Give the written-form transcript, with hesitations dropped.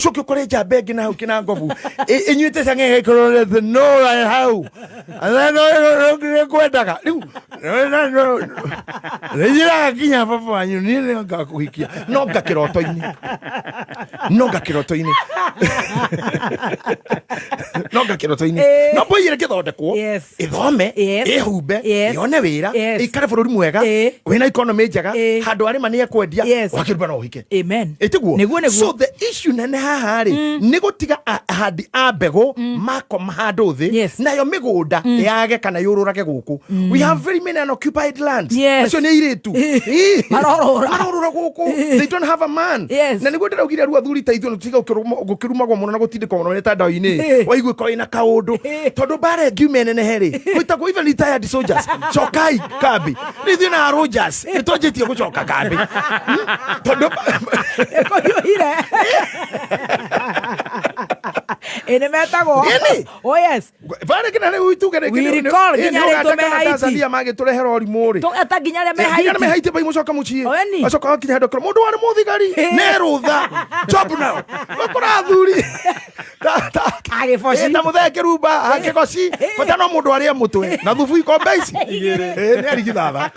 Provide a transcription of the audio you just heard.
Chuki kore jambe ngina hau kina ngobu inyuite sange korore the no how no kwendaga riu no rejira kinya papa wanyu ni ngakuhikia no ngakiroto-ini no boyire kithondekwo ithome ihumbe yone wira ikare bururi mwega wina economy njega handu arima ni ekwendia wakiruba no uhike amen niguo so the issue nene haha ri ni gutiga ahandi a mbegu makoma handu thi nayo migunda yage kana yururage guku we have very many unoccupied lands acio ni iritu marorora guku they don't have a man na niguo ndiraugire aru athuri ta ithuĩ tiga gukirumagwo muno na gutindika muno ni tandao-ini waigwe ko ina kaundu tondu bare ngiume nene heri gwitagwo even retired soldiers chokai kambi rithiĩ na Rogers itonjetie gucoka kambi tondu ekoyuire ene metagwo oh yes bare kina riu itugere we recall nginya ri tume Haiti Tanzania magiturehera orimu ri to ata nginya ri me Haiti bai mucoka mucie acoka kinya hendo kro mundu wari muthigari ne rutha job now bakora thuri age foshi na mutheke rumba age goci bata no mundu ari mutwe na thubu ikombe ici ne ari githatha